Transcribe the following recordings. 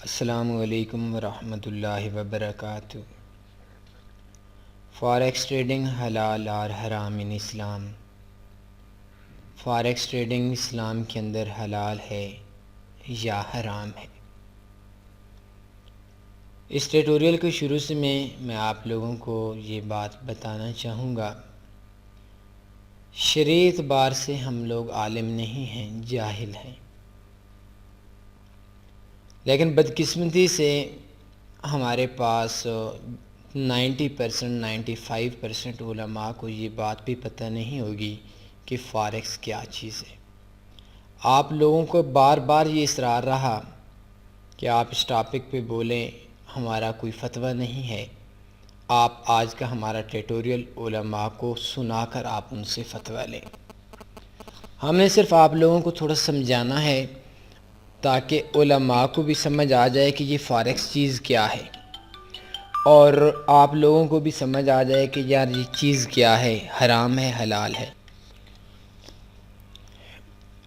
السلام علیکم ورحمۃ اللہ وبرکاتہ۔ فاریکس ٹریڈنگ حلال اور حرام ان اسلام۔ فاریکس ٹریڈنگ اسلام کے اندر حلال ہے یا حرام ہے؟ اس ٹیٹوریل کے شروع سے میں آپ لوگوں کو یہ بات بتانا چاہوں گا، شرعی اعتبار سے ہم لوگ عالم نہیں ہیں، جاہل ہیں، لیکن بدقسمتی سے ہمارے پاس 95% علماء کو یہ بات بھی پتہ نہیں ہوگی کہ فاریکس کیا چیز ہے۔ آپ لوگوں کو بار بار یہ اصرار رہا کہ آپ اس ٹاپک پہ بولیں، ہمارا کوئی فتویٰ نہیں ہے۔ آپ آج کا ہمارا ٹیٹوریل علماء کو سنا کر آپ ان سے فتویٰ لیں۔ ہمیں صرف آپ لوگوں کو تھوڑا سمجھانا ہے تاکہ علماء کو بھی سمجھ آ جائے کہ یہ فاریکس چیز کیا ہے، اور آپ لوگوں کو بھی سمجھ آ جائے کہ یار یہ چیز کیا ہے، حرام ہے حلال ہے۔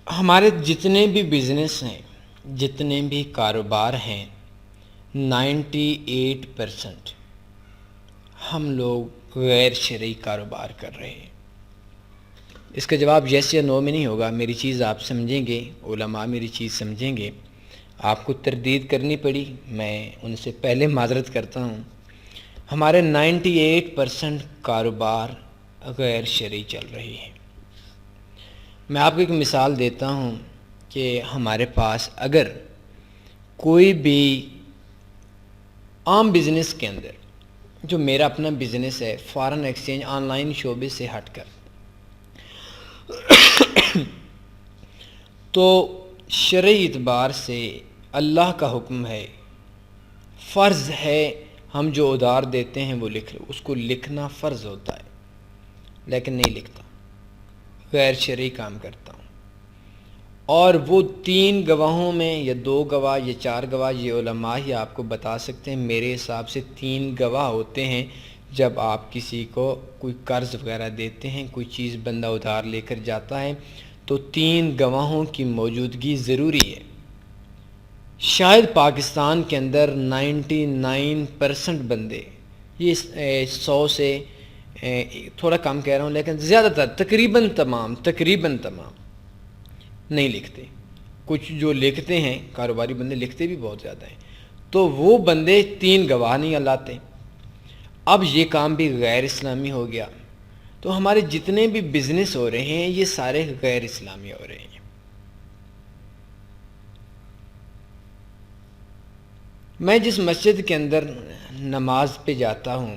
ہمارے جتنے بھی بزنس ہیں، جتنے بھی کاروبار ہیں، 98% ہم لوگ غیر شرعی کاروبار کر رہے ہیں۔ اس کا جواب یس یا نو میں نہیں ہوگا، میری چیز آپ سمجھیں گے، علماء میری چیز سمجھیں گے۔ آپ کو تردید کرنی پڑی، میں ان سے پہلے معذرت کرتا ہوں۔ ہمارے 98% کاروبار غیر شرعی چل رہی ہیں۔ میں آپ کو ایک مثال دیتا ہوں کہ ہمارے پاس اگر کوئی بھی عام بزنس کے اندر، جو میرا اپنا بزنس ہے فارن ایکسچینج آن لائن شعبے سے ہٹ کر، تو شرعی اعتبار سے اللہ کا حکم ہے، فرض ہے، ہم جو ادھار دیتے ہیں وہ لکھ لو، اس کو لکھنا فرض ہوتا ہے، لیکن نہیں لکھتا، غیر شرعی کام کرتا ہوں۔ اور وہ 3 گواہوں میں یا 2 گواہ یا 4 گواہ، یہ علماء ہی آپ کو بتا سکتے ہیں، میرے حساب سے 3 گواہ ہوتے ہیں جب آپ کسی کو کوئی قرض وغیرہ دیتے ہیں، کوئی چیز بندہ ادھار لے کر جاتا ہے تو 3 گواہوں کی موجودگی ضروری ہے۔ شاید پاکستان کے اندر 99% بندے، یہ 100 سے تھوڑا کم کہہ رہا ہوں، لیکن زیادہ تر تقریباً تمام نہیں لکھتے۔ کچھ جو لکھتے ہیں کاروباری بندے، لکھتے بھی بہت زیادہ ہیں، تو وہ بندے 3 گواہ نہیں لاتے۔ اب یہ کام بھی غیر اسلامی ہو گیا، تو ہمارے جتنے بھی بزنس ہو رہے ہیں یہ سارے غیر اسلامی ہو رہے ہیں۔ میں جس مسجد کے اندر نماز پہ جاتا ہوں،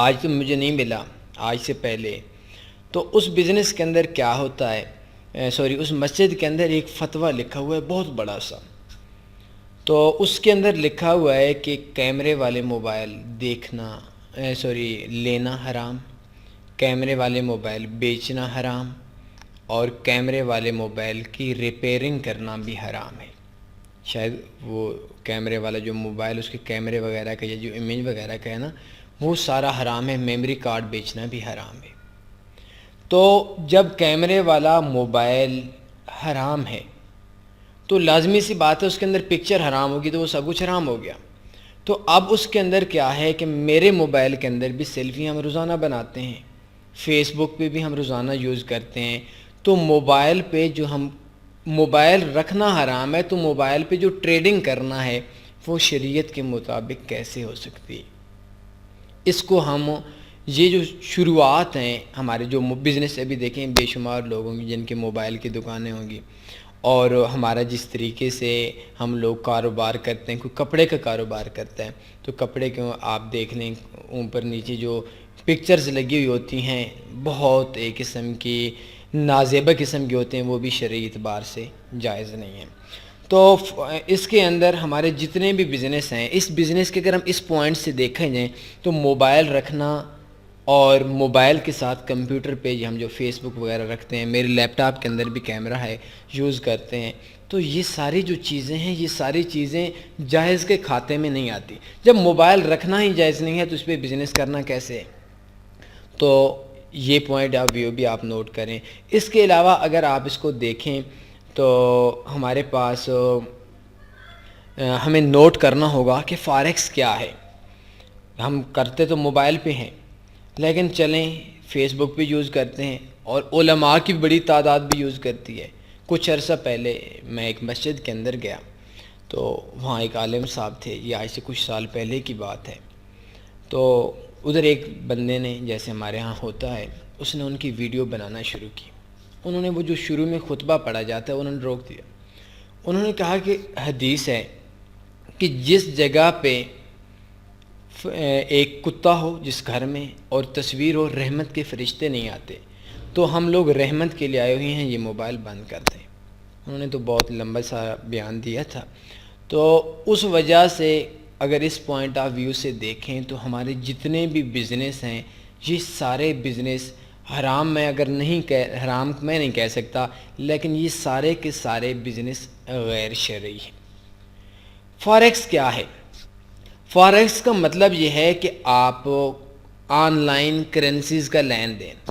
آج تو مجھے نہیں ملا، آج سے پہلے، تو اس بزنس کے اندر کیا ہوتا ہے، اس مسجد کے اندر ایک فتویٰ لکھا ہوا ہے بہت بڑا سا، تو اس کے اندر لکھا ہوا ہے کہ کیمرے والے موبائل لینا حرام، کیمرے والے موبائل بیچنا حرام، اور کیمرے والے موبائل کی ریپیرنگ کرنا بھی حرام ہے۔ شاید وہ کیمرے والا جو موبائل، اس کے کیمرے وغیرہ کا یا جو امیج وغیرہ کا ہے نا، وہ سارا حرام ہے، میموری کارڈ بیچنا بھی حرام ہے۔ تو جب کیمرے والا موبائل حرام ہے تو لازمی سی بات ہے اس کے اندر پکچر حرام ہوگی، تو وہ سب کچھ حرام ہو گیا۔ تو اب اس کے اندر کیا ہے کہ میرے موبائل کے اندر بھی سیلفی ہم روزانہ بناتے ہیں، فیس بک پہ بھی ہم روزانہ یوز کرتے ہیں، تو موبائل پہ جو ہم موبائل رکھنا حرام ہے، تو موبائل پہ جو ٹریڈنگ کرنا ہے وہ شریعت کے مطابق کیسے ہو سکتی ہے؟ اس کو ہم، یہ جو شروعات ہیں ہمارے جو بزنس، ابھی دیکھیں بے شمار لوگ ہوں گے جن کے موبائل کی دکانیں ہوں گی، اور ہمارا جس طریقے سے ہم لوگ کاروبار کرتے ہیں، کوئی کپڑے کا کاروبار کرتا ہے تو کپڑے کے آپ دیکھ لیں اوپر نیچے جو پکچرز لگی ہوئی ہوتی ہیں، بہت ایک قسم کی نازیبہ قسم کے ہوتے ہیں، وہ بھی شرعی اعتبار سے جائز نہیں ہیں۔ تو اس کے اندر ہمارے جتنے بھی بزنس ہیں، اس بزنس کے اگر ہم اس پوائنٹ سے دیکھیں جائیں تو موبائل رکھنا، اور موبائل کے ساتھ کمپیوٹر پہ ہم جو فیس بک وغیرہ رکھتے ہیں، میرے لیپ ٹاپ کے اندر بھی کیمرہ ہے، یوز کرتے ہیں، تو یہ ساری جو چیزیں ہیں، یہ ساری چیزیں جائز کے کھاتے میں نہیں آتی۔ جب موبائل رکھنا ہی جائز نہیں ہے تو اس پہ بزنس کرنا کیسے ہے؟ تو یہ پوائنٹ آف ویو بھی آپ نوٹ کریں۔ اس کے علاوہ اگر آپ اس کو دیکھیں تو ہمارے پاس ہمیں نوٹ کرنا ہوگا کہ فاریکس کیا ہے. ہم کرتے تو موبائل پہ ہیں، لیکن چلیں فیس بک پہ یوز کرتے ہیں، اور علماء کی بڑی تعداد بھی یوز کرتی ہے. کچھ عرصہ پہلے میں ایک مسجد کے اندر گیا تو وہاں ایک عالم صاحب تھے، یہ آج سے کچھ سال پہلے کی بات ہے. تو ادھر ایک بندے نے، جیسے ہمارے ہاں ہوتا ہے، اس نے ان کی ویڈیو بنانا شروع کی. انہوں نے وہ جو شروع میں خطبہ پڑھا جاتا ہے انہوں نے روک دیا. انہوں نے کہا کہ حدیث ہے کہ جس جگہ پہ ایک کتا ہو جس گھر میں اور تصویر ہو، رحمت کے فرشتے نہیں آتے، تو ہم لوگ رحمت کے لیے آئے ہوئے ہیں، یہ موبائل بند کر دیں. انہوں نے تو بہت لمبا سا بیان دیا تھا. تو اس وجہ سے اگر اس پوائنٹ آف ویو سے دیکھیں تو ہمارے جتنے بھی بزنس ہیں، یہ سارے بزنس حرام میں نہیں کہہ سکتا، لیکن یہ سارے کے سارے بزنس غیر شرعی ہیں. فاریکس کیا ہے؟ فاریکس کا مطلب یہ ہے کہ آپ آن لائن کرنسیز کا لین دین،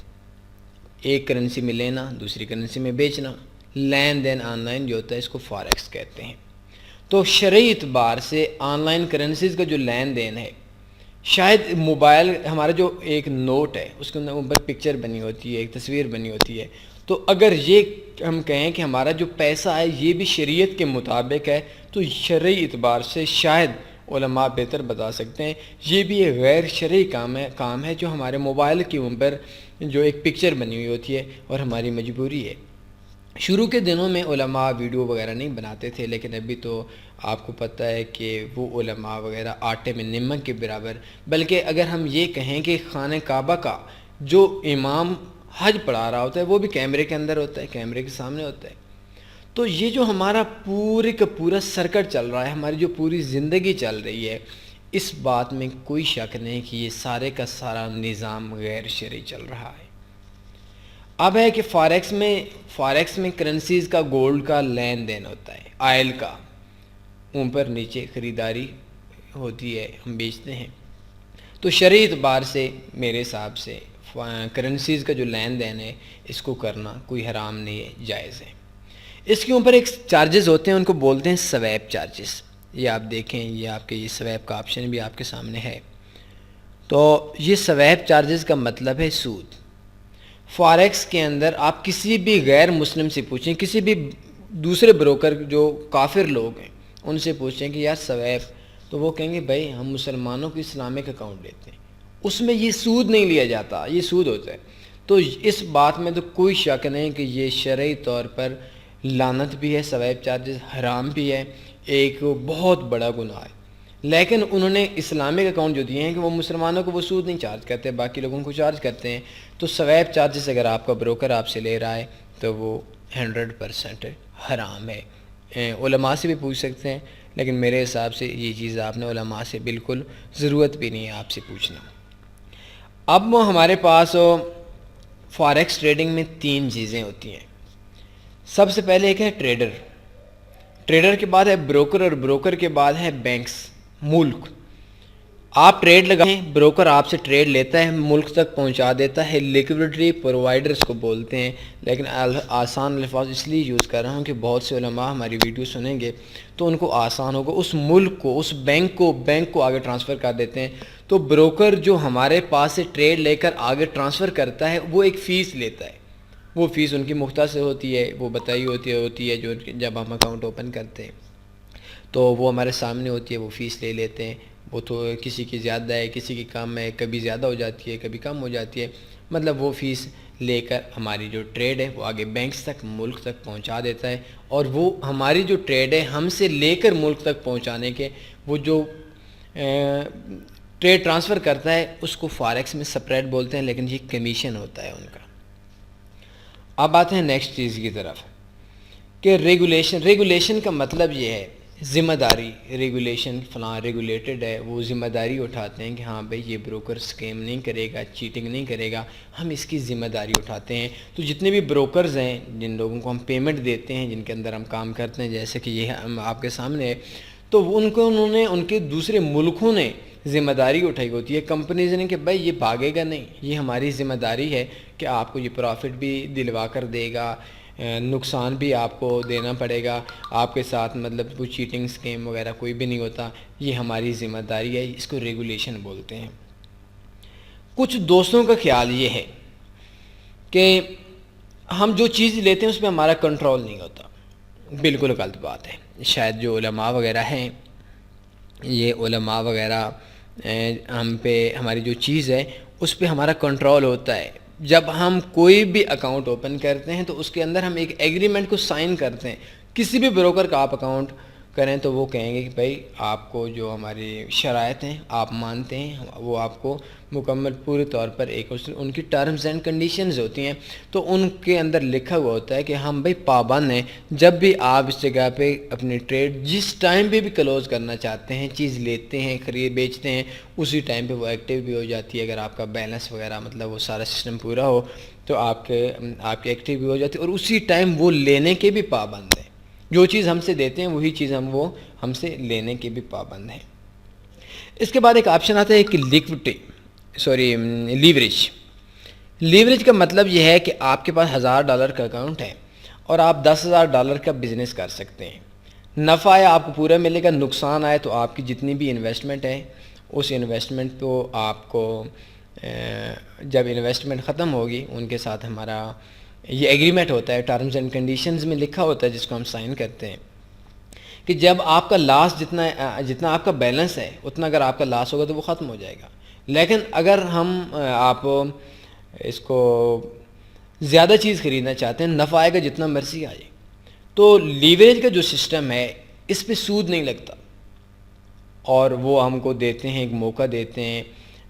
ایک کرنسی میں لینا دوسری کرنسی میں بیچنا، لین دین آن لائن جو ہوتا ہے اس کو فاریکس کہتے ہیں. تو شرعی اعتبار سے آن لائن کرنسیز کا جو لین دین ہے، شاید موبائل ہمارا جو ایک نوٹ ہے اس کے اندر اوپر پکچر بنی ہوتی ہے، ایک تصویر بنی ہوتی ہے، تو اگر یہ ہم کہیں کہ ہمارا جو پیسہ ہے یہ بھی شریعت کے مطابق ہے، تو شرعی اعتبار سے شاید علماء بہتر بتا سکتے ہیں یہ بھی ایک غیر شرعی کام ہے جو ہمارے موبائل کے اوپر جو ایک پکچر بنی ہوئی ہوتی ہے اور ہماری مجبوری ہے. شروع کے دنوں میں علماء ویڈیو وغیرہ نہیں بناتے تھے، لیکن ابھی تو آپ کو پتہ ہے کہ وہ علماء وغیرہ آٹے میں نمک کے برابر. بلکہ اگر ہم یہ کہیں کہ خانہ کعبہ کا جو امام حج پڑھا رہا ہوتا ہے وہ بھی کیمرے کے اندر ہوتا ہے، کیمرے کے سامنے ہوتا ہے. تو یہ جو ہمارا پورے کا پورا سرکٹ چل رہا ہے، ہماری جو پوری زندگی چل رہی ہے، اس بات میں کوئی شک نہیں کہ یہ سارے کا سارا نظام غیر شرعی چل رہا ہے. اب ہے کہ فاریکس میں کرنسیز کا گولڈ کا لین دین ہوتا ہے، آئل کا اوپر نیچے خریداری ہوتی ہے، ہم بیچتے ہیں. تو شرعی اعتبار سے میرے حساب سے کرنسیز کا جو لین دین ہے اس کو کرنا کوئی حرام نہیں ہے، جائز ہے. اس کے اوپر ایک چارجز ہوتے ہیں، ان کو بولتے ہیں سویپ چارجز. یہ آپ دیکھیں، یہ آپ کے یہ سویپ کا آپشن بھی آپ کے سامنے ہے. تو یہ سویپ چارجز کا مطلب ہے سود. فاریکس کے اندر آپ کسی بھی غیر مسلم سے پوچھیں، کسی بھی دوسرے بروکر جو کافر لوگ ہیں ان سے پوچھیں کہ یار سویپ، تو وہ کہیں گے بھائی ہم مسلمانوں کو اسلامک اکاؤنٹ دیتے ہیں، اس میں یہ سود نہیں لیا جاتا، یہ سود ہوتا ہے. تو اس بات میں تو کوئی شک نہیں کہ یہ شرعی طور پر لعنت بھی ہے، سویپ چارجز حرام بھی ہے، ایک بہت بڑا گناہ ہے. لیکن انہوں نے اسلامک اکاؤنٹ جو دیے ہیں کہ وہ مسلمانوں کو وہ سود نہیں چارج کرتے، باقی لوگوں کو چارج کرتے ہیں. تو سویپ چارجز اگر آپ کا بروکر آپ سے لے رہا ہے تو وہ 100% حرام ہے. علماء سے بھی پوچھ سکتے ہیں، لیکن میرے حساب سے یہ چیز آپ نے علماء سے بالکل ضرورت بھی نہیں ہے آپ سے پوچھنا. اب وہ ہمارے پاس فاریکس ٹریڈنگ میں 3 چیزیں ہوتی ہیں. سب سے پہلے ایک ہے ٹریڈر کے بعد ہے بروکر، اور بروکر کے بعد ہے بینکس، ملک. آپ ٹریڈ لگائیں، بروکر آپ سے ٹریڈ لیتا ہے، ملک تک پہنچا دیتا ہے. لیکوڈیٹی پرووائڈرز کو بولتے ہیں، لیکن آسان الفاظ اس لیے یوز کر رہا ہوں کہ بہت سے علماء ہماری ویڈیو سنیں گے تو ان کو آسان ہوگا. اس ملک کو، اس بینک کو آگے ٹرانسفر کر دیتے ہیں. تو بروکر جو ہمارے پاس سے ٹریڈ لے کر آگے ٹرانسفر کرتا ہے وہ ایک فیس لیتا ہے. وہ فیس ان کی مختصر ہوتی ہے، وہ بتائی ہوتی ہے جو جب ہم اکاؤنٹ اوپن کرتے ہیں تو وہ ہمارے سامنے ہوتی ہے، وہ فیس لے لیتے ہیں. وہ تو کسی کی زیادہ ہے، کسی کی کم ہے، کبھی زیادہ ہو جاتی ہے کبھی کم ہو جاتی ہے. مطلب وہ فیس لے کر ہماری جو ٹریڈ ہے وہ آگے بینکس تک، ملک تک پہنچا دیتا ہے. اور وہ ہماری جو ٹریڈ ہے ہم سے لے کر ملک تک پہنچانے کے وہ جو ٹریڈ ٹرانسفر کرتا ہے اس کو فاریکس میں سپریٹ بولتے ہیں، لیکن یہ کمیشن ہوتا ہے ان کا. اب آتے ہیں نیکسٹ چیز کی طرف کہ ریگولیشن کا مطلب یہ ہے ذمہ داری. ریگولیشن فلاں ریگولیٹڈ ہے، وہ ذمہ داری اٹھاتے ہیں کہ ہاں بھائی یہ بروکر اسکیم نہیں کرے گا، چیٹنگ نہیں کرے گا، ہم اس کی ذمہ داری اٹھاتے ہیں. تو جتنے بھی بروکرز ہیں جن لوگوں کو ہم پیمنٹ دیتے ہیں، جن کے اندر ہم کام کرتے ہیں، جیسے کہ یہ آپ کے سامنے ہے، تو انہوں نے دوسرے ملکوں نے ذمہ داری اٹھائی ہوتی ہے کمپنیز نے کہ بھائی یہ بھاگے گا نہیں، یہ ہماری ذمہ داری ہے کہ آپ کو یہ پروفٹ بھی دلوا کر دے گا، نقصان بھی آپ کو دینا پڑے گا، آپ کے ساتھ مطلب کوئی چیٹنگ اسکیم وغیرہ کوئی بھی نہیں ہوتا، یہ ہماری ذمہ داری ہے، اس کو ریگولیشن بولتے ہیں۔ کچھ دوستوں کا خیال یہ ہے کہ ہم جو چیز لیتے ہیں اس پہ ہمارا کنٹرول نہیں ہوتا، بالکل غلط بات ہے۔ شاید جو علماء وغیرہ ہیں، یہ علماء وغیرہ ہم پہ ہماری جو چیز ہے اس پہ ہمارا کنٹرول ہوتا ہے۔ جب ہم کوئی بھی اکاؤنٹ اوپن کرتے ہیں تو اس کے اندر ہم ایک ایگریمنٹ کو سائن کرتے ہیں۔ کسی بھی بروکر کا آپ اکاؤنٹ کریں تو وہ کہیں گے کہ بھائی آپ کو جو ہماری شرائط ہیں آپ مانتے ہیں، وہ آپ کو مکمل پورے طور پر ایک ان کی ٹرمز اینڈ کنڈیشنز ہوتی ہیں، تو ان کے اندر لکھا ہوا ہوتا ہے کہ ہم بھائی پابند ہیں، جب بھی آپ اس جگہ پہ اپنی ٹریڈ جس ٹائم پہ بھی کلوز کرنا چاہتے ہیں، چیز لیتے ہیں، خرید بیچتے ہیں، اسی ٹائم پہ وہ ایکٹیو بھی ہو جاتی ہے۔ اگر آپ کا بیلنس وغیرہ مطلب وہ سارا سسٹم پورا ہو تو آپ کے ایکٹیو بھی ہو جاتی ہے، اور اسی ٹائم وہ لینے کے بھی پابند ہیں۔ جو چیز ہم سے دیتے ہیں وہی چیز ہم سے لینے کے بھی پابند ہیں۔ اس کے بعد ایک آپشن آتا ہے کہ لیوریج۔ لیوریج کا مطلب یہ ہے کہ آپ کے پاس $1000 کا اکاؤنٹ ہے اور آپ $10,000 کا بزنس کر سکتے ہیں۔ نفع آیا آپ کو پورا ملے گا، نقصان آئے تو آپ کی جتنی بھی انویسٹمنٹ ہے اس انویسٹمنٹ کو آپ کو جب انویسٹمنٹ ختم ہوگی ان کے ساتھ ہمارا یہ ایگریمنٹ ہوتا ہے، ٹرمز اینڈ کنڈیشنز میں لکھا ہوتا ہے جس کو ہم سائن کرتے ہیں کہ جب آپ کا لاس جتنا آپ کا بیلنس ہے اتنا اگر آپ کا لاس ہوگا تو وہ ختم ہو جائے گا، لیکن اگر آپ اس کو زیادہ چیز خریدنا چاہتے ہیں، نفع آئے گا جتنا مرضی آئے، تو لیوریج کا جو سسٹم ہے اس پہ سود نہیں لگتا، اور وہ ہم کو دیتے ہیں، ایک موقع دیتے ہیں،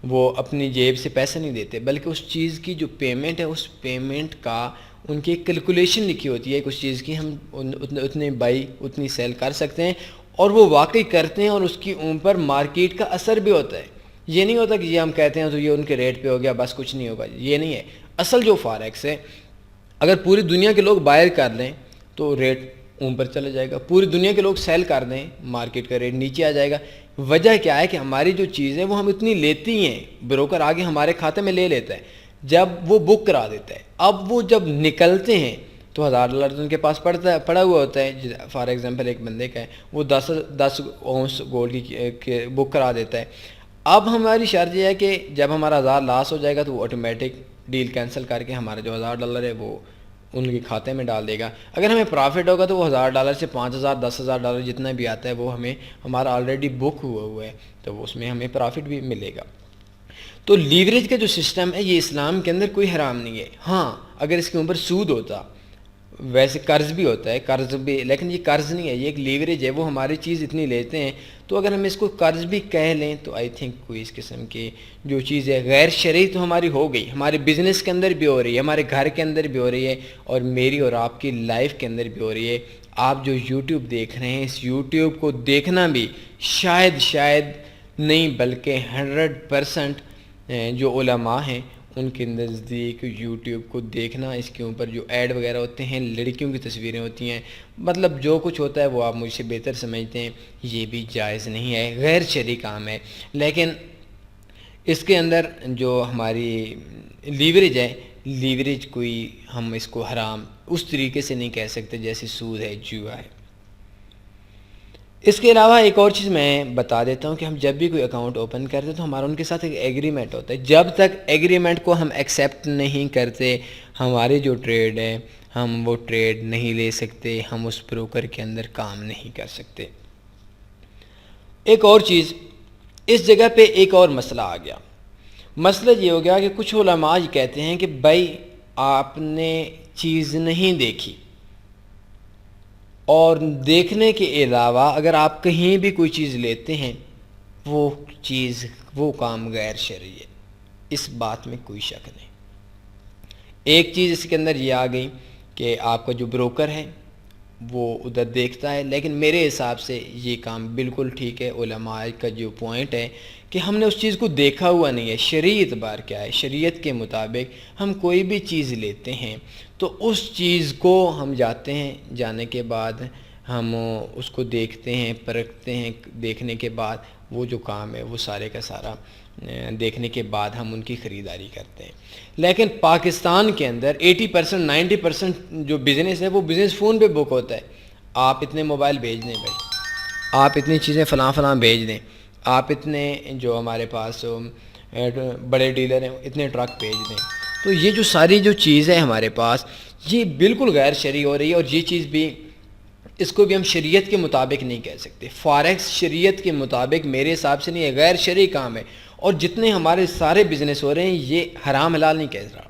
وہ اپنی جیب سے پیسے نہیں دیتے بلکہ اس چیز کی جو پیمنٹ ہے اس پیمنٹ کا ان کی ایک کیلکولیشن لکھی ہوتی ہے کہ اس چیز کی ہم اتنے بائی اتنی سیل کر سکتے ہیں، اور وہ واقعی کرتے ہیں، اور اس کی اوپر مارکیٹ کا اثر بھی ہوتا ہے۔ یہ نہیں ہوتا کہ یہ ہم کہتے ہیں تو یہ ان کے ریٹ پہ ہو گیا بس کچھ نہیں ہوگا، یہ نہیں ہے۔ اصل جو فاریکس ہے اگر پوری دنیا کے لوگ بائر کر لیں تو ریٹ اوپر چلا جائے گا، پوری دنیا کے لوگ سیل کر دیں مارکیٹ کا ریٹ نیچے آ جائے گا۔ وجہ کیا ہے کہ ہماری جو چیزیں وہ ہم اتنی لیتی ہیں، بروکر آگے ہمارے کھاتے میں لے لیتا ہے، جب وہ بک کرا دیتا ہے، اب وہ جب نکلتے ہیں تو $1000 ان کے پاس پڑا ہوا ہوتا ہے۔ فار ایگزامپل ایک بندے کا ہے وہ 10 اونس گولڈ کی بک کرا دیتا ہے۔ اب ہماری شرط یہ ہے کہ جب ہمارا 1000 لاس ہو جائے گا تو وہ آٹومیٹک ڈیل کینسل کر کے ہمارا جو $1000 ہے وہ ان کے کھاتے میں ڈال دے گا۔ اگر ہمیں پرافٹ ہوگا تو وہ $1000 سے $5000 $10,000 جتنا بھی آتا ہے وہ ہمارا آلریڈی بک ہوا ہے، تو اس میں ہمیں پرافٹ بھی ملے گا۔ تو لیوریج کا جو سسٹم ہے یہ اسلام کے اندر کوئی حرام نہیں ہے۔ ہاں اگر اس کے اوپر سود ہوتا، ویسے قرض بھی ہوتا ہے، قرض بھی، لیکن یہ قرض نہیں ہے، یہ ایک لیوریج ہے، وہ ہماری چیز اتنی لیتے ہیں، تو اگر ہم اس کو قرض بھی کہہ لیں تو آئی تھنک کوئی اس قسم کی جو چیز ہے غیر شرعی تو ہماری ہو گئی، ہمارے بزنس کے اندر بھی ہو رہی ہے، ہمارے گھر کے اندر بھی ہو رہی ہے، اور میری اور آپ کی لائف کے اندر بھی ہو رہی ہے۔ آپ جو یوٹیوب دیکھ رہے ہیں، اس یوٹیوب کو دیکھنا بھی شاید نہیں بلکہ 100% جو علماء ہیں ان کے نزدیک یوٹیوب کو دیکھنا، اس کے اوپر جو ایڈ وغیرہ ہوتے ہیں، لڑکیوں کی تصویریں ہوتی ہیں، مطلب جو کچھ ہوتا ہے وہ آپ مجھ سے بہتر سمجھتے ہیں، یہ بھی جائز نہیں ہے، غیر شرعی کام ہے۔ لیکن اس کے اندر جو ہماری لیوریج ہے، لیوریج کوئی ہم اس کو حرام اس طریقے سے نہیں کہہ سکتے جیسے سود ہے، جوا ہے۔ اس کے علاوہ ایک اور چیز میں بتا دیتا ہوں کہ ہم جب بھی کوئی اکاؤنٹ اوپن کرتے ہیں تو ہمارا ان کے ساتھ ایک ایگریمنٹ ہوتا ہے، جب تک ایگریمنٹ کو ہم ایکسیپٹ نہیں کرتے ہماری جو ٹریڈ ہے ہم وہ ٹریڈ نہیں لے سکتے، ہم اس بروکر کے اندر کام نہیں کر سکتے۔ ایک اور چیز، اس جگہ پہ ایک اور مسئلہ آ گیا۔ مسئلہ یہ ہو گیا کہ کچھ علماء یہ کہتے ہیں کہ بھائی آپ نے چیز نہیں دیکھی، اور دیکھنے کے علاوہ اگر آپ کہیں بھی کوئی چیز لیتے ہیں وہ کام غیر شرعی ہے، اس بات میں کوئی شک نہیں۔ ایک چیز اس کے اندر یہ آ گئی کہ آپ کا جو بروکر ہے وہ ادھر دیکھتا ہے، لیکن میرے حساب سے یہ کام بالکل ٹھیک ہے۔ علماء کا جو پوائنٹ ہے کہ ہم نے اس چیز کو دیکھا ہوا نہیں ہے، شرعی اعتبار کیا ہے، شریعت کے مطابق ہم کوئی بھی چیز لیتے ہیں تو اس چیز کو ہم جاتے ہیں، جانے کے بعد ہم اس کو دیکھتے ہیں، پرکھتے ہیں، دیکھنے کے بعد وہ جو کام ہے وہ سارے کا سارا دیکھنے کے بعد ہم ان کی خریداری کرتے ہیں. لیکن پاکستان کے اندر 80% 90% جو بزنس ہے وہ بزنس فون پہ بک ہوتا ہے. آپ اتنے موبائل بھیج دیں بھائی، آپ اتنی چیزیں فلاں بھیج دیں، آپ اتنے جو ہمارے پاس بڑے ڈیلر ہیں اتنے ٹرک بھیج دیں. تو یہ جو ساری جو چیز ہے ہمارے پاس یہ بالکل غیر شرعی ہو رہی ہے. اور یہ چیز بھی اس کو بھی ہم شریعت کے مطابق نہیں کہہ سکتے. فاریکس شریعت کے مطابق میرے حساب سے نہیں ہے، غیر شرعی کام ہے. اور جتنے ہمارے سارے بزنس ہو رہے ہیں یہ حرام حلال نہیں کہہ رہا،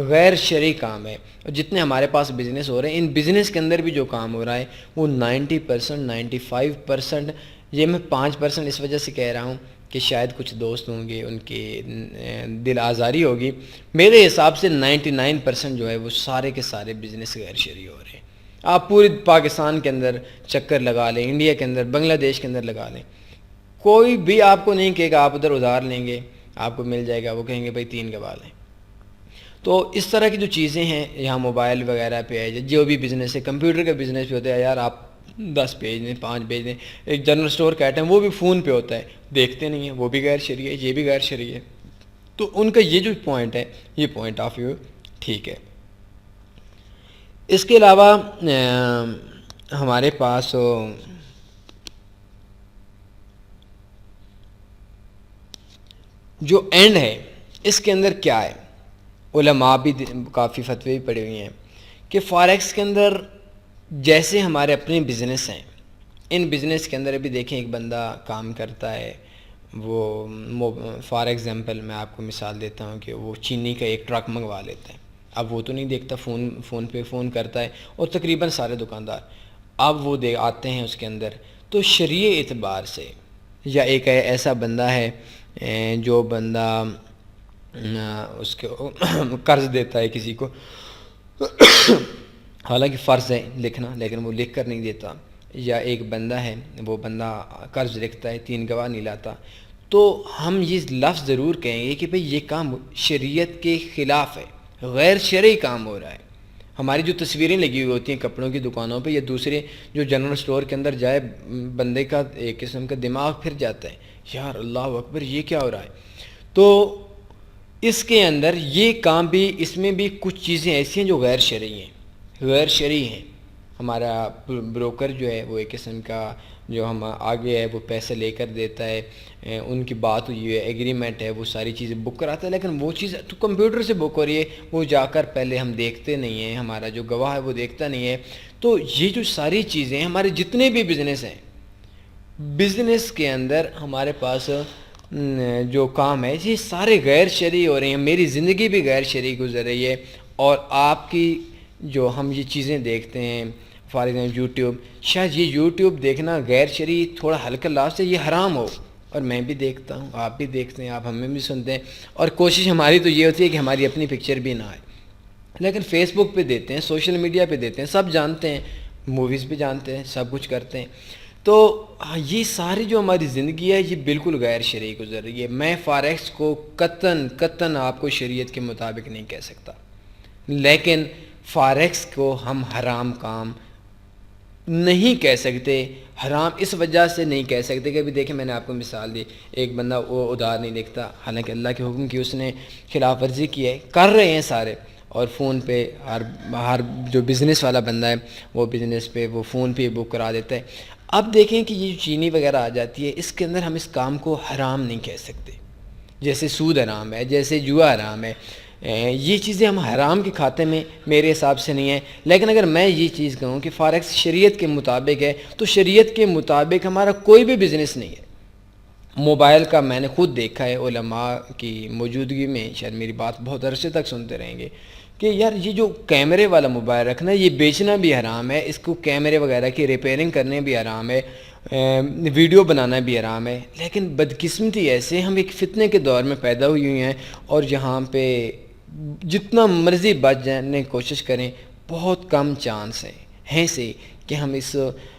غیر شرعی کام ہے. اور جتنے ہمارے پاس بزنس ہو رہے ہیں ان بزنس کے اندر بھی جو کام ہو رہا ہے وہ 90% 95%، یہ میں 5% اس وجہ سے کہہ رہا ہوں کہ شاید کچھ دوست ہوں گے ان کے دل آزاری ہوگی. میرے حساب سے 99% جو ہے وہ سارے کے سارے بزنس غیر شرعی ہو رہے ہیں. آپ پورے پاکستان کے اندر چکر لگا لیں، انڈیا کے اندر، بنگلہ دیش کے اندر لگا لیں، کوئی بھی آپ کو نہیں کہے گا آپ ادھر ادھار لیں گے آپ کو مل جائے گا. وہ کہیں گے بھائی 3 گواہ لیں. تو اس طرح کی جو چیزیں ہیں یہاں موبائل وغیرہ پہ ہے، جو بھی بزنس ہے، کمپیوٹر کا بزنس بھی ہوتا ہے. یار آپ 10 بھیج دیں، 5 بھیج دیں. ایک جنرل اسٹور کا آئٹم وہ بھی فون پہ ہوتا ہے، دیکھتے نہیں ہیں، وہ بھی غیر شرعی ہے، یہ بھی غیر شرعی ہے. تو ان کا یہ جو پوائنٹ ہے یہ پوائنٹ آف ویو ٹھیک ہے. اس کے علاوہ ہمارے پاس جو اینڈ ہے اس کے اندر کیا ہے، علماء بھی کافی فتوے بھی پڑے ہوئے ہیں کہ فاریکس کے اندر جیسے ہمارے اپنے بزنس ہیں، ان بزنس کے اندر ابھی دیکھیں ایک بندہ کام کرتا ہے، وہ فار ایگزامپل میں آپ کو مثال دیتا ہوں کہ وہ چینی کا ایک ٹرک منگوا لیتا ہے. اب وہ تو نہیں دیکھتا، فون پہ فون کرتا ہے اور تقریباً سارے دکاندار اب وہ آتے ہیں اس کے اندر. تو شرعی اعتبار سے یا ایک ایسا بندہ ہے جو بندہ اس کو قرض دیتا ہے کسی کو، حالانکہ فرض ہے لکھنا لیکن وہ لکھ کر نہیں دیتا، یا ایک بندہ ہے وہ بندہ قرض لکھتا ہے 3 گواہ نہیں لاتا، تو ہم یہ لفظ ضرور کہیں گے کہ بھئی یہ کام شریعت کے خلاف ہے، غیر شرعی کام ہو رہا ہے. ہماری جو تصویریں لگی ہوئی ہوتی ہیں کپڑوں کی دکانوں پہ یا دوسرے جو جنرل اسٹور کے اندر جائے، بندے کا ایک قسم کا دماغ پھر جاتا ہے، یار اللہ اکبر یہ کیا ہو رہا ہے. تو اس کے اندر یہ کام بھی، اس میں بھی کچھ چیزیں ایسی ہیں جو غیر شرعی ہیں، غیر شرعی ہیں. ہمارا بروکر جو ہے وہ ایک قسم کا جو ہم آگے ہے وہ پیسے لے کر دیتا ہے، ان کی بات ہوئی ہے، ایگریمنٹ ہے، وہ ساری چیزیں بک کراتا ہے، لیکن وہ چیز تو کمپیوٹر سے بک ہو رہی ہے، وہ جا کر پہلے ہم دیکھتے نہیں ہیں، ہمارا جو گواہ ہے وہ دیکھتا نہیں ہے. تو یہ جو ساری چیزیں ہمارے جتنے بھی بزنس ہیں، بزنس کے اندر ہمارے پاس جو کام ہے یہ سارے غیر شرعی ہو رہے ہیں. میری زندگی بھی غیر شرعی گزر رہی ہے، اور آپ کی جو ہم یہ چیزیں دیکھتے ہیں فار ایگزامپل یوٹیوب، شاید یہ یوٹیوب دیکھنا غیر شرعی تھوڑا ہلکا لفظ سے یہ حرام ہو، اور میں بھی دیکھتا ہوں، آپ بھی دیکھتے ہیں، آپ ہمیں بھی سنتے ہیں، اور کوشش ہماری تو یہ ہوتی ہے کہ ہماری اپنی پکچر بھی نہ آئے. لیکن فیس بک پہ دیتے ہیں، سوشل میڈیا پہ دیتے ہیں، سب جانتے ہیں، موویز بھی جانتے ہیں، سب کچھ کرتے ہیں. تو یہ ساری جو ہماری زندگی ہے یہ بالکل غیر شرعی گزر رہی ہے. میں فاریکس کو قطعاً آپ کو شریعت کے مطابق نہیں کہہ سکتا، لیکن فاریکس کو ہم حرام کام نہیں کہہ سکتے. حرام اس وجہ سے نہیں کہہ سکتے کہ ابھی دیکھیں میں نے آپ کو مثال دی، ایک بندہ وہ ادھار نہیں دیکھتا، حالانکہ اللہ کے حکم کی اس نے خلاف ورزی کی ہے، کر رہے ہیں سارے، اور فون پہ ہر جو بزنس والا بندہ ہے وہ بزنس پہ وہ فون پہ بک کرا دیتا ہے. اب دیکھیں کہ یہ چینی وغیرہ آ جاتی ہے، اس کے اندر ہم اس کام کو حرام نہیں کہہ سکتے. جیسے سود حرام ہے، جیسے جوا حرام ہے، یہ چیزیں ہم حرام کے کھاتے میں میرے حساب سے نہیں ہیں. لیکن اگر میں یہ چیز کہوں کہ فاریکس شریعت کے مطابق ہے تو شریعت کے مطابق ہمارا کوئی بھی بزنس نہیں ہے. موبائل کا میں نے خود دیکھا ہے علماء کی موجودگی میں، شاید میری بات بہت عرصے تک سنتے رہیں گے کہ یار یہ جو کیمرے والا موبائل رکھنا یہ بیچنا بھی حرام ہے، اس کو کیمرے وغیرہ کی ریپیئرنگ کرنے بھی حرام ہے، ویڈیو بنانا بھی حرام ہے. لیکن بدقسمتی ایسے ہم ایک فتنے کے دور میں پیدا ہوئی ہیں، اور یہاں پہ جتنا مرضی بچ جانے کی کوشش کریں بہت کم چانس ہیں سے کہ ہم اس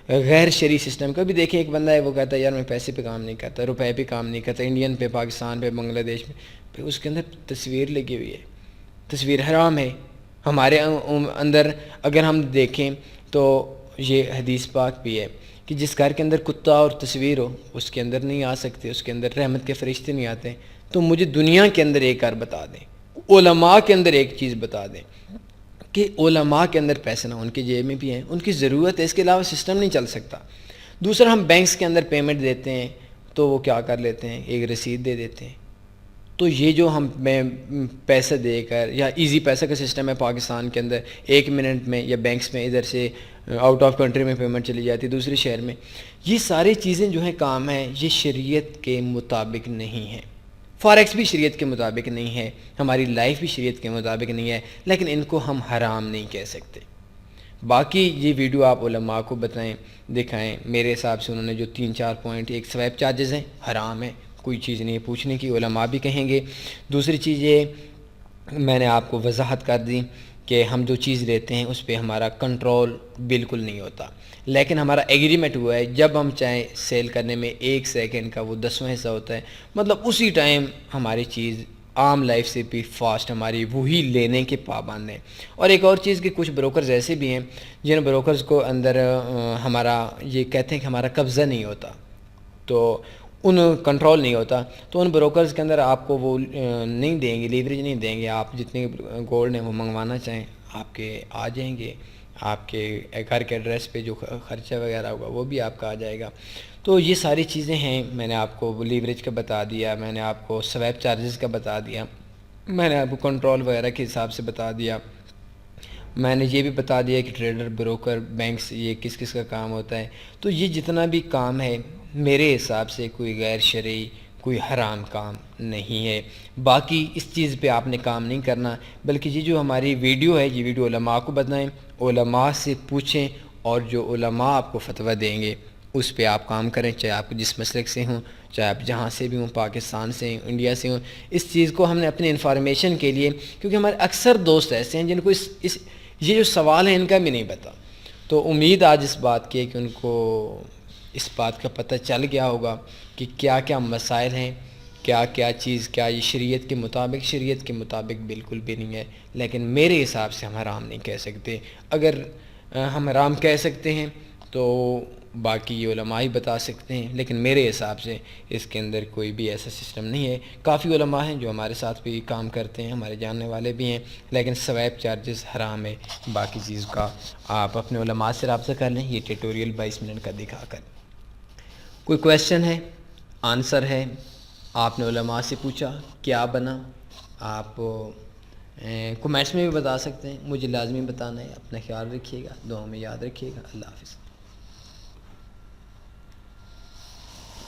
غیر شرعی سسٹم کا بھی دیکھیں. ایک بندہ ہے وہ کہتا ہے یار میں پیسے پہ کام نہیں کرتا، روپے پہ کام نہیں کرتا، انڈین پہ، پاکستان پہ، بنگلہ دیش میں، پھر اس کے اندر تصویر لگی ہوئی ہے، تصویر حرام ہے. ہمارے اندر اگر ہم دیکھیں تو یہ حدیث پاک بھی ہے کہ جس گھر کے اندر کتا اور تصویر ہو اس کے اندر نہیں آ سکتے، اس کے اندر رحمت کے فرشتے نہیں آتے. تو مجھے دنیا کے اندر ایک اور بتا دیں، علماء کے اندر ایک چیز بتا دیں کہ علماء کے اندر پیسے نہ، ان کی جیب میں بھی ہیں، ان کی ضرورت ہے، اس کے علاوہ سسٹم نہیں چل سکتا۔ دوسرا، ہم بینکس کے اندر پیمنٹ دیتے ہیں تو وہ کیا کر لیتے ہیں، ایک رسید دے دیتے ہیں۔ تو یہ جو ہم پیسہ دے کر، یا ایزی پیسہ کا سسٹم ہے پاکستان کے اندر، 1 منٹ میں یا بینکس میں ادھر سے آؤٹ آف کنٹری میں پیمنٹ چلی جاتی ہے دوسرے شہر میں، یہ ساری چیزیں جو ہیں کام ہیں، یہ شریعت کے مطابق نہیں ہیں۔ فاریکس بھی شریعت کے مطابق نہیں ہے، ہماری لائف بھی شریعت کے مطابق نہیں ہے، لیکن ان کو ہم حرام نہیں کہہ سکتے۔ باقی یہ ویڈیو آپ علماء کو بتائیں، دکھائیں، میرے حساب سے انہوں نے جو 3-4 پوائنٹ، ایک سویپ چارجز ہیں، حرام ہے، کوئی چیز نہیں پوچھنے کی، علماء بھی کہیں گے۔ دوسری چیز یہ میں نے آپ کو وضاحت کر دی کہ ہم جو چیز لیتے ہیں اس پہ ہمارا کنٹرول بالکل نہیں ہوتا، لیکن ہمارا ایگریمنٹ ہوا ہے، جب ہم چاہیں سیل کرنے میں 1 سیکنڈ کا وہ 10واں حصہ ہوتا ہے، مطلب اسی ٹائم ہماری چیز عام لائف سے بھی فاسٹ ہماری وہی لینے کے پابند ہیں۔ اور ایک اور چیز کہ کچھ بروکرز ایسے بھی ہیں جن بروکرز کو اندر ہمارا یہ کہتے ہیں کہ ہمارا قبضہ نہیں ہوتا، تو ان کنٹرول نہیں ہوتا، تو ان بروکرز کے اندر آپ کو وہ نہیں دیں گے، لیوریج نہیں دیں گے، آپ جتنے گولڈ ہیں وہ منگوانا چاہیں آپ کے آ جائیں گے، آپ کے گھر کے ایڈریس پہ جو خرچہ وغیرہ ہوگا وہ بھی آپ کا آ جائے گا۔ تو یہ ساری چیزیں ہیں، میں نے آپ کو لیوریج کا بتا دیا، میں نے آپ کو سویپ چارجز کا بتا دیا، میں نے آپ کو کنٹرول وغیرہ کے حساب سے بتا دیا، میں نے یہ بھی بتا دیا کہ ٹریڈر، بروکر، بینکس، یہ کس کس کا کام ہوتا ہے۔ تو یہ جتنا بھی کام ہے میرے حساب سے کوئی غیر شرعی، کوئی حرام کام نہیں ہے۔ باقی اس چیز پہ آپ نے کام نہیں کرنا، بلکہ یہ جو ہماری ویڈیو ہے، یہ ویڈیو علماء کو بتائیں، علماء سے پوچھیں، اور جو علماء آپ کو فتویٰ دیں گے اس پہ آپ کام کریں، چاہے آپ جس مسلک سے ہوں، چاہے آپ جہاں سے بھی ہوں، پاکستان سے ہوں، انڈیا سے ہوں۔ اس چیز کو ہم نے اپنی انفارمیشن کے لیے، کیونکہ ہمارے اکثر دوست ایسے ہیں جن کو یہ جو سوال ہے ان کا بھی نہیں پتہ، تو امید آج اس بات کی ہے کہ ان کو اس بات کا پتہ چل گیا ہوگا کہ کیا کیا مسائل ہیں، کیا کیا چیز، کیا یہ شریعت کے مطابق بالکل بھی نہیں ہے، لیکن میرے حساب سے ہم حرام نہیں کہہ سکتے۔ اگر ہم حرام کہہ سکتے ہیں تو باقی یہ علماء ہی بتا سکتے ہیں، لیکن میرے حساب سے اس کے اندر کوئی بھی ایسا سسٹم نہیں ہے۔ کافی علماء ہیں جو ہمارے ساتھ بھی کام کرتے ہیں، ہمارے جاننے والے بھی ہیں، لیکن سویپ چارجز حرام ہے۔ باقی چیز کا آپ اپنے علماء سے رابطہ کر لیں، یہ ٹیٹوریل 22 منٹ کا دکھا کر۔ کوئی کویسچن ہے، آنسر ہے، آپ نے علماء سے پوچھا کیا بنا، آپ کومنٹس میں بھی بتا سکتے ہیں، مجھے لازمی بتانا ہے۔ اپنا خیال رکھیے گا، دعاؤں میں یاد رکھیے گا۔ اللہ حافظ۔